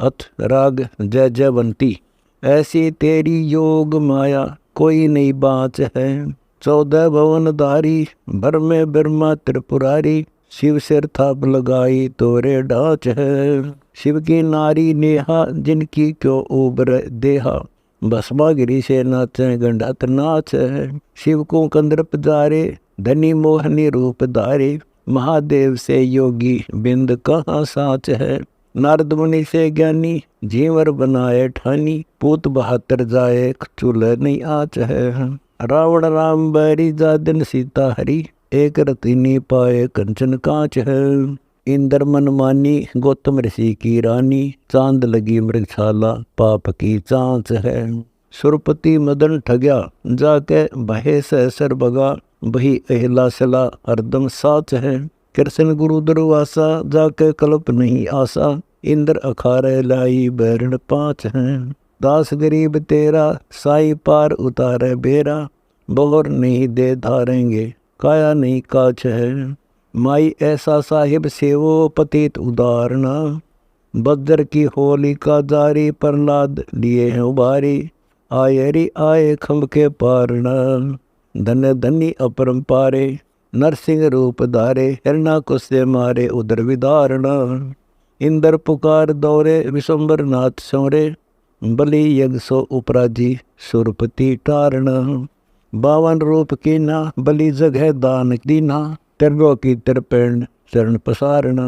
अथ राग जय जयवंती। ऐसी तेरी योग माया कोई नहीं बाँच है। 14 भवन धारी भर में ब्रह्मा त्रिपुरारी। शिव सिर थाप लगाई तोरे ढांच है। शिव की नारी नेहा जिनकी क्यों उबर देहा। भस्मागिरी से नाचे गंडात नाच है। शिव को कंदर्प जारे धनी मोहनी रूप धारे। महादेव से योगी बिंद कहाँ साच है। नारद मुनि से ज्ञानी जीवर बनाए ठानी। पूत 72 जाए चूल्ह नहीं आच है। रावण राम बैरी जादन सीता हरी। एक रतिनी पाए कंचन कांच है। इंद्र मनमानी गौतम ऋषि की रानी। चांद लगी मृगशाला पाप की चांच है। सुरपति मदन ठग्या जाके बहे सहसर बगा। वही अहिला सला हरदम साच है। कृष्ण गुरु दुर्वासा जाके कल्प नहीं आसा। इंद्र अखारे लाई बैरण 5 हैं। दास गरीब तेरा साई पार उतारे बेरा। बोर नहीं दे धारेंगे काया नहीं काछ है। माई ऐसा साहिब सेवो पतित उदाहरणा। बज्र की होली का जारी प्रहलाद लिए हैं उबारी। आयरी आए खम्भ के पारणा। धन्य धनी अपरंपारे नरसिंह रूप धारे। हिरणाकुश से मारे उदर विदारणा। इंद्र पुकार दौरे विशंबर नाथ सौरे। बलि यज्ञ सो उपराजी सुरपति टारणा। 52 रूप कीना बलि जगह दान दीना। त्रिलोक की त्रिपेण चरण पसारणा।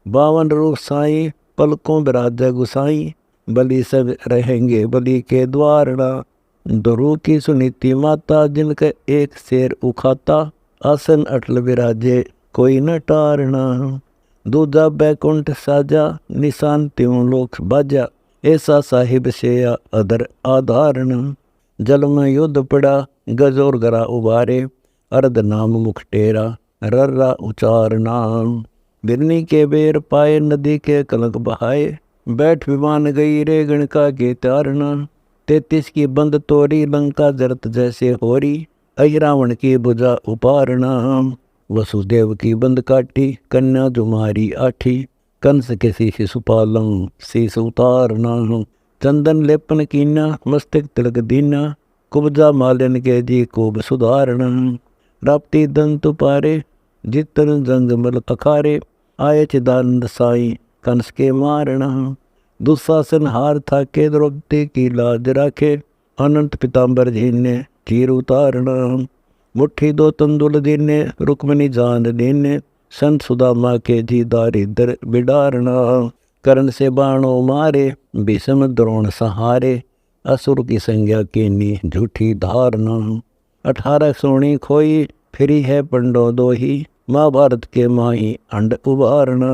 52 रूप साई पलकों बिराज गुसाई। बलि सब रहेंगे बलि के द्वारणा। दुरु की सुनीति माता जिनके एक शेर उखाता। आसन अटल विराजे कोई न टारणा। दूजा बैकुंठ साजा निशान त्यों लोक बाजा। ऐसा साहिब से अदर आधारण। जल में युद्ध पड़ा गजोर गरा उबारे। अर्ध नाम मुख टेरा रर्रा उचारना। बिरनी के बेर पाए नदी के कलंक बहाए। बैठ विमान गई रे गणका के तारना। 33 की बंद तोरी लंका जरत जैसे होरी। अहिरावण की भुजा उपारना। वसुदेव की बंद काटी कन्या जुमारी आठी। कंस के शीश सुपालम शीश उतारना। चंदन लेपन कीना मस्तक तिलक दीना। कुब्जा मालिन के जी कोब सुधारणा। राप्ती दंत पारे जितन जंग मल तखारे। आये चिदानंद साई कंस के मारणा। दुशासन हार थाके द्रौपदी की लाज राखे। अनंत पिताम्बर झीने चीर उतारणा। मुट्ठी 2 तंदुल दीने रुक्मणी जान दीने। संत सुदामा के जी दारिद्र बिडारणा। कर्ण से बाणों मारे भीष्म द्रोण सहारे। असुर की संज्ञा कीनी झूठी धारणा। 18 सोनी खोई फिरी है पंडो दोही। महाभारत के माही अंड उबारणा।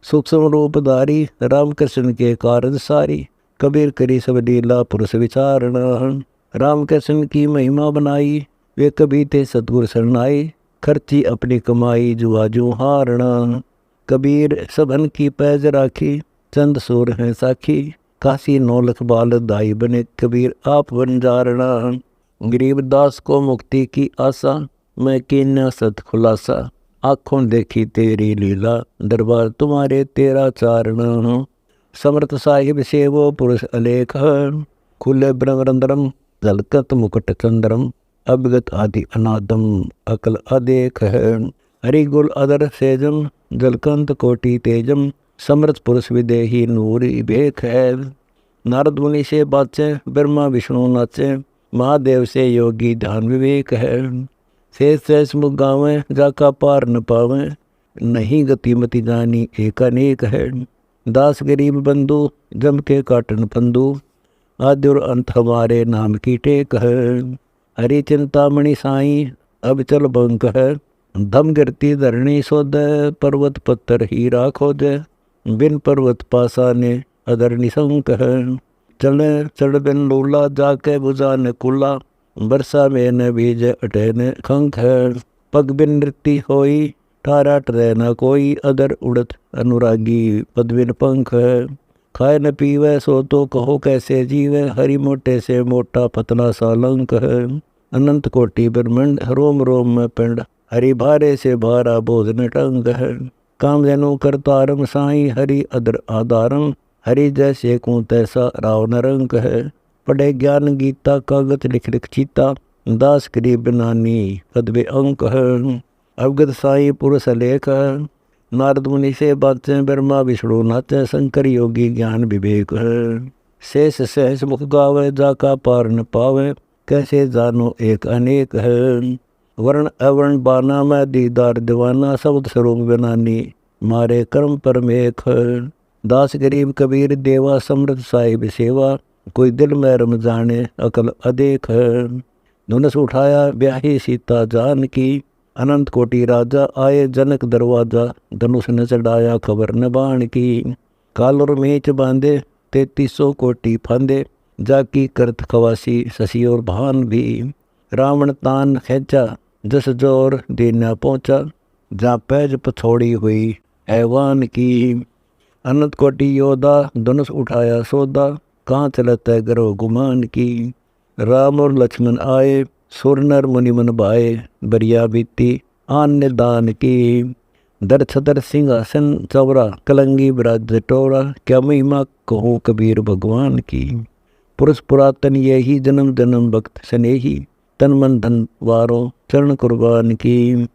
सूक्ष्म रूपधारी रामकृष्ण के कारज सारी। कबीर करी सब लीला पुरुष विचारणा। रामकृष्ण की महिमा बनाई वे कभी थे सतगुर शरणाई। खर्ची अपनी कमाई जुआ जू हारणा। कबीर सबन की पैज राखी चंद सूर हैं साखी। काशी 9 लख बाल दाई बने कबीर आप बन जारणा। गरीबदास को मुक्ति की आशा मैं कीन्या सत खुलासा। आँखों देखी तेरी लीला दरबार तुम्हारे तेरा चारण। समर्थ साहिब से वो पुरुष अलेख। खुले ब्रह्मरंद्रम झलकत मुकुट चंद्रम। अवगत आदि अनादम अकल अदेख है। हरि गुल अदर सेजम जलकंत कोटि तेजम। समर्थ पुरुष विदेही नूर बेख है। नारद मुनि से बाचे ब्रह्मा विष्णु नाचे। महादेव से योगी ध्यान विवेक है। शेष मुख गावें जाका पार न पावें। नहीं गति मति जानी एक अनेक है। दास गरीब बंधु जम के काटन फंदू। आदि और अंत हमारे नाम की टेक है। हरि चिंतामणि साई अब चल बंक है। धम गिरती धरणी सोद पर्वत पत्थर हीरा खोज। बिन पर्वत पासा ने अदर निशंक है। चले चढ़ बिन लूला जाके बुझा न कुला। बरसा में न बीज अटे न खंख है। पग बिन नृत्य होई ठारा टरे न कोई। अदर उड़त अनुरागी पद बिन पंख है। खाए न पीवे सो तो कहो कैसे जीवे। हरि मोटे से मोटा पतला सालंक है। अनंत कोटि ब्रह्मांड रोम रोम में पिंड। हरि भारे से भारा बोध न टंग है। कामधेनु करतारम साई हरि अदर आधारम। हरि जैसे को तैसा रावण रंग है। पढ़े ज्ञान गीता कागज लिख लिख चीता, दास करी बनानी पदवे अंक है। अवगत साई पुरुष लेख है, नारद मुनि से बातें ब्रह्मा विष्णु नाचे, शंकर योगी ज्ञान विवेक है। शेष सहस मुख गावे, जाका पार न पावे, कैसे जानो एक अनेक है। वर्ण अवर्ण बाना मैं दीदार दीवाना, शब्द स्वरूप बनानी मारे कर्म परमेख है। दास गरीब कबीर देवा, समृद्ध साहिब सेवा, कोई दिल में रम जाने अकल अदेख है। धनुष उठाया ब्याही सीता जान की, अनंत कोटि राजा आए जनक दरवाजा, धनुष न चढ़ाया खबर न बाण की। काल और मेच बांधे 3300 कोटि फांदे, जाकी करत खवासी शशि और भान भी। रावण तान खेचा जस जोर दीना पहुँचा, जा पैज पछोड़ी हुई हैवान की। अनंत कोटि योद्धा धनुष उठाया सौदा, कहाँ चलत है गर्व गुमान की। राम और लक्ष्मण आए सुर नर मुनि मन भाए, बरिया बीती आन्य दान की। दर छतर सिंहासन चौरा, कलंगी विराज टोरा, क्या महिमा कहूँ कबीर भगवान की। पुरुष पुरातन यही जन्म जन्म भक्त स्नेही, तन मन धन वारों चरण कुर्बान की।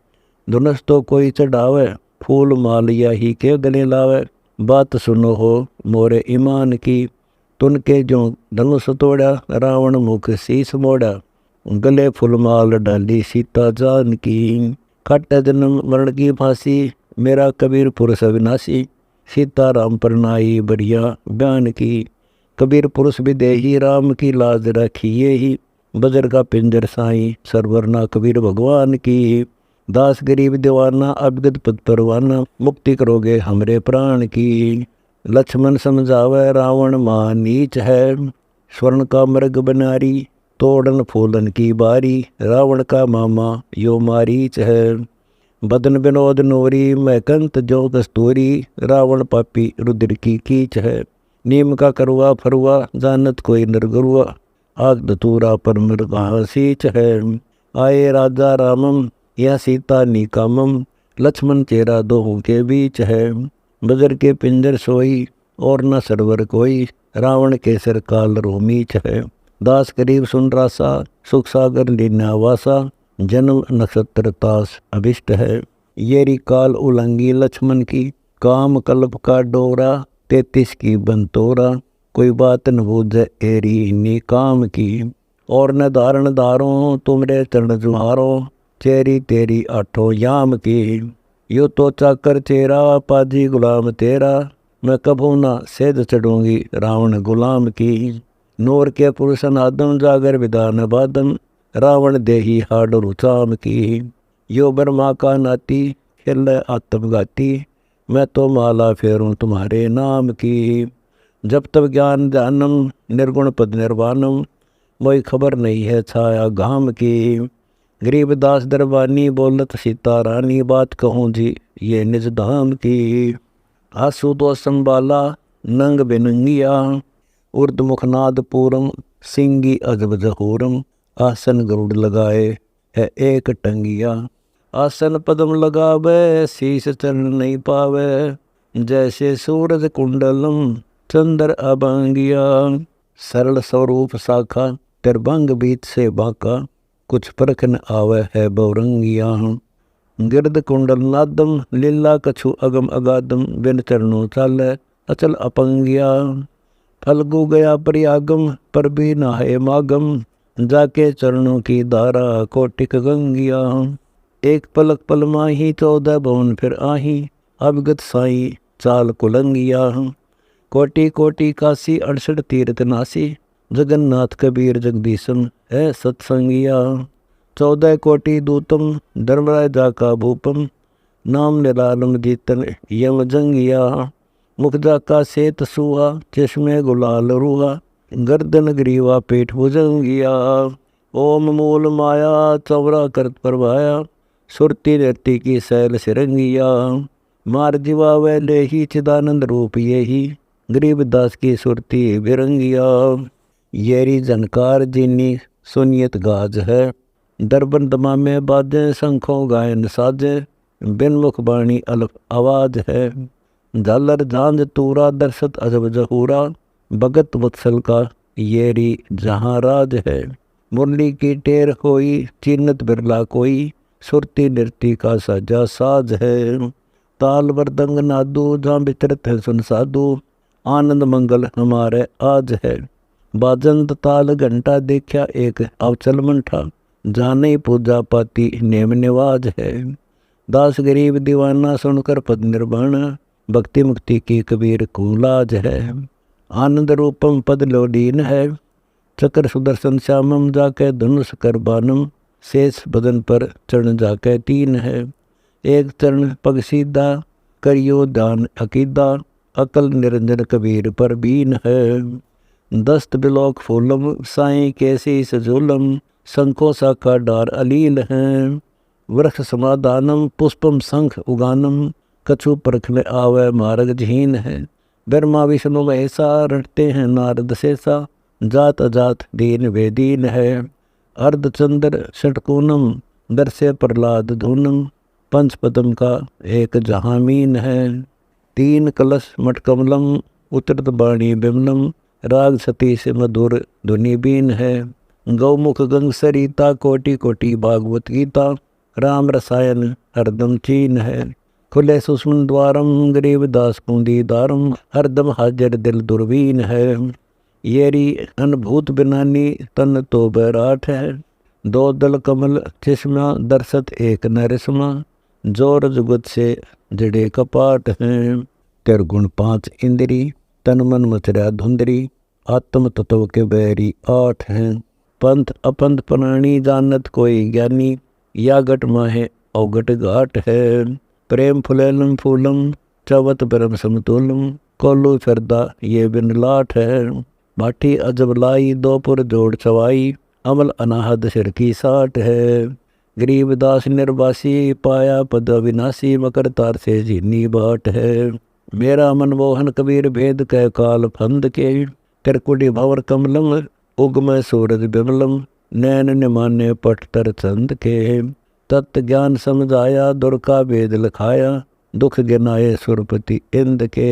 धनुष तो कोई चढ़ावे, फूल माल यही के गले लावे, बात सुनो हो मोरे ईमान की। तुनके जो धनुष तोड़ा, रावण मुख शीस मोड़ा, गले फुलमाल डाली सीता जान की। खट जन्म मरण की फांसी, मेरा कबीर पुरुष अविनाशी, सीता राम पर नाई बढ़िया बयान की। कबीर पुरुष विदेही, राम की लाज रखिए ही, बजर का पिंजर साई सरवरना कबीर भगवान की। दास गरीब दीवाना, अवगत पद परवाना, मुक्ति करोगे हमरे प्राण की। लक्ष्मण समझावे रावण मां नीच है, स्वर्ण का मृग बनारी, तोड़न फूलन की बारी, रावण का मामा यो मारीच है। बदन विनोद नोरी, मैकंत जो कस्तूरी, रावण पापी रुद्र की कीच है। नीम का करुआ फरुआ, जानत कोई नरगरुआ, आग दतूरा पर मृगा सीच है। आए राजा रामम, यह सीता निकामम, लक्ष्मण चेरा दोहों के बीच है। बजर के पिंजर सोई और न सरवर कोई, रावण केसर काल रोमीच है। दास करीब सुन रासा, सुख सागर लीना वासा, जन्म नक्षत्र तास अभिष्ट है। येरी काल उलंगी लक्ष्मण की, काम कल्प का डोरा, 33 की बंतोरा, कोई बात न बूझे एरी निकाम की। और न धारण धारो तुमरे चरण जुहारो, चेरी तेरी आठों याम की। यो तो चाकर चेरा, पाजी गुलाम तेरा, मैं कभू ना सेध चढ़ूंगी रावण गुलाम की। नूर के पुरुष नादम, जागर विधान बादम, रावण देही हाड रुचाम की। यो ब्रह्मा का नाती, खेल आत्मघाती, मैं तो माला फेरूं तुम्हारे नाम की। जब तब ज्ञान ध्यानम, निर्गुण पद निर्वाणम, मोई खबर नहीं है छाया घाम की। गरीबदास दरबानी, बोलत सीता रानी, बात कहूँ जी ये निज धाम की। आंसू तो संभाला नंग बिनंगिया, उर्द मुखनाद पूरम, सिंगी अजब जहूरम, आसन गरुड़ लगाए है एक टंगिया। आसन पदम लगावे, शीश चरण नहीं पावे, जैसे सूरज कुंडलम चंद्र अबांगिया। सरल स्वरूप शाखा, तिरभंग बीच से बाका, कुछ परख न आवे है बौरंगिया। गिरद कुंडल नादम, लीला कछु अगम अगादम, बिन चरणों चाले अचल अपंगिया। फलगु गया परियागम, पर भी नाहे मागम, जाके चरणों की धारा कोटिक गंगिया। एक पलक पल माही, 14 भवन फिर आही, अवगत साई चाल कुलंगिया। कोटि कोटि काशी, 68 तीर्थ नासी, जगन्नाथ कबीर जगदीशम है सत्संगिया। 14 कोटि दूतम, धर्मराय जाका भूपम, नाम निरालम जीतन यम जंगिया। मुख जाका सेत सुहा, चश्मे गुलाल रूहा, गर्दन ग्रीवा पेट भुजंगिया। ओम मूल माया, चौरा करत परवाया, सुरती नृत्य की शैल सिरंगिया। मार जीवा व लेही, चिदानंद रूप यही, गरीबदास की सुरती बिरंगिया। येरी जनकार जिनी सुनियत गाज है, दरबन दमामे बाजे, शंखों गायन साजे, बिन मुख बाणी अलफ आवाज है। झालर झांझ तूरा दर्शत अजब जहूरा, भगत वत्सल का ये री जहाँ राज है। मुरली की टेर होई चिन्नत बिरला कोई, सुरती नृत्य का सजा साज है। ताल वरदंग नादू जहाँ विचरत है सुन साधु, आनंद मंगल हमारे आज है। बाजंत ताल घंटा देखा एक अवचल मंठा, जाने पूजा पाती नेम निवाज है। दास गरीब दीवाना सुनकर पद निर्वाण, भक्ति मुक्ति की कबीर को लाज है। आनंद रूपम पद लोडीन है, चक्र सुदर्शन श्यामम जाके धनुष कर बानम, शेष बदन पर चरण जाके तीन है। एक चरण पग सीधा करियो दान अकीदा, अकल निरंजन कबीर पर बीन है। दस्त बिलोक फूलम साई कैसी सजोलम, शंखों शाखा डार अलील हैं। वृक्ष समाधानम पुष्पम शंख उगानम, कछु परखने आवे मार्ग झीन है। ब्रह्मा विष्णु महेशा रटते हैं नारद शेषा, जात अजात दीन वेदीन है। अर्धचंद्र षटकोणम दर्शे प्रहलाद धूनम, पंचपदम का एक जहामीन है। तीन कलश मटकमलम उतरत बाणी बिमलम, राग सती से मधुर धुनि बीन है। गौमुख गंग सरिता कोटि कोटि भागवत गीता, राम रसायन हरदम चीन है। खुले सुषमन द्वारम गरीब दास कुंदी दारम, हरदम हाजिर दिल दुर्बीन है। येरी अनुभूत बिनानी तन तो बैराठ है, दो दल कमल चश्मा दर्शत एक नरिश्मा, जोर जुगत से जड़े कपाट हैं। त्रिगुण पांच इंद्री तन मन मचरा धुंधरी, आत्म तत्व के बैरी आठ हैं। पंथ अपंथ प्राणी जानत कोई ज्ञानी, या गट माहे अवगट घाट है। प्रेम फुलेलम फूलम चवत ब्रह्म समतुलम, कोलू फिरदा ये बिन लाठ है। भाटी अजब लाई दोपुर जोड़ चवाई, अमल अनाहद सिर की साठ है। गरीबदास निर्वासी पाया पद अविनाशी, मकर तार से झीनी बाट है। मेरा मन मोहन कबीर भेद कह काल फंद के, त्रिकुटी भंवर कमलम उगम सूरज बिमलम, नैन निमाने पट तर चंद के। तत्व ज्ञान समझाया दुर का वेद लिखाया, दुख गिनाए सुरपति इंद के।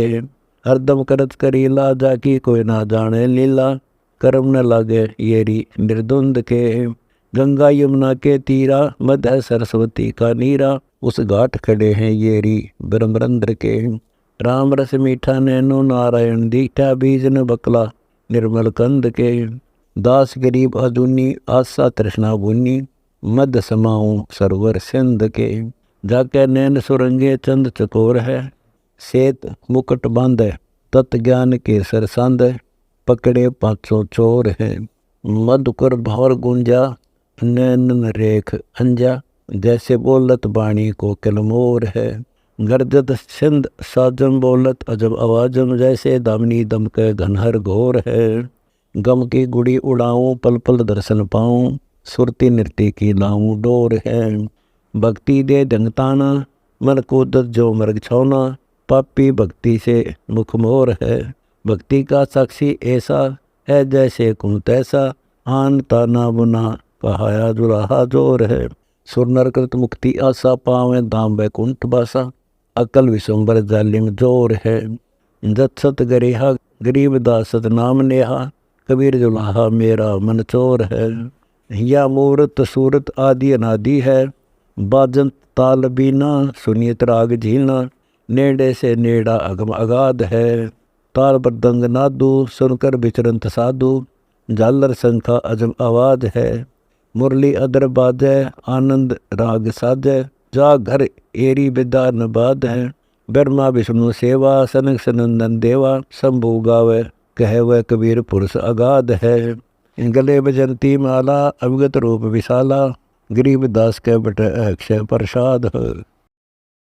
हरदम करत करीला जाकी कोई ना जाने लीला, कर्म न लागे येरी निर्द्वंद के। गंगा यमुना के तीरा मध्य सरस्वती का नीरा, उस घाट खड़े हैं येरी ब्रह्मरंद्र के। राम रस मीठा नैनो नारायण दीठा, बीज न बकला निर्मल कंद के। दास गरीब अधुनी आशा तृष्णा बुनी, मद समाऊं सरोवर सिंध के। जाके नैन सुरंगे चंद चकोर है, सेत मुकुट बांधे तत् ज्ञान के सरसंद, पकड़े पाँचों चोर है। मधुकर भौर गुंजा नैन रेख अंजा, जैसे बोलत बाणी को किलमोर है। गर्जत सिंध साजम बोलत अजब आवाजम, जैसे दामिनी दम के घनहर घोर है। गम की गुड़ी उड़ाऊं पल पल दर्शन पाऊं, सुरती नृत्य की लाऊं डोर है। भक्ति दे दंगताना मन को दत जो मर्ग छौना, पापी भक्ति से मुख मोर है। भक्ति का साक्षी ऐसा है जैसे कुं तैसा, आन ताना बुना कहाया जुराहा जोर है। सुर नरकृत मुक्ति आशा पावे धाम बैकुंठ बासा, अकल विश्वम्बर जालिम जोर है। जत सत गरेहा गरीब दासत नाम नेहा, कबीर जुलाहा मेरा मन चोर है। या मूर्त सूरत आदि अनादि है, बाजंत ताल बीना सुनियत राग झीना, नेड़े से नेड़ा अगम अगाध है। ताल बरदंग नादू सुनकर विचरंत साधु, झालर शंखा अजब आवाज है। मुरली अदर बाजै आनंद राग साजै, जा घर एरी विदा न बाध है। ब्रह्मा विष्णु सेवा सनक सनंदन देवा, शंभु गावे कहे वह कबीर पुरुष अगाध है। गले बजंती माला अवगत रूप विशाला, गरीब दास के बट अक्षय प्रसाद है।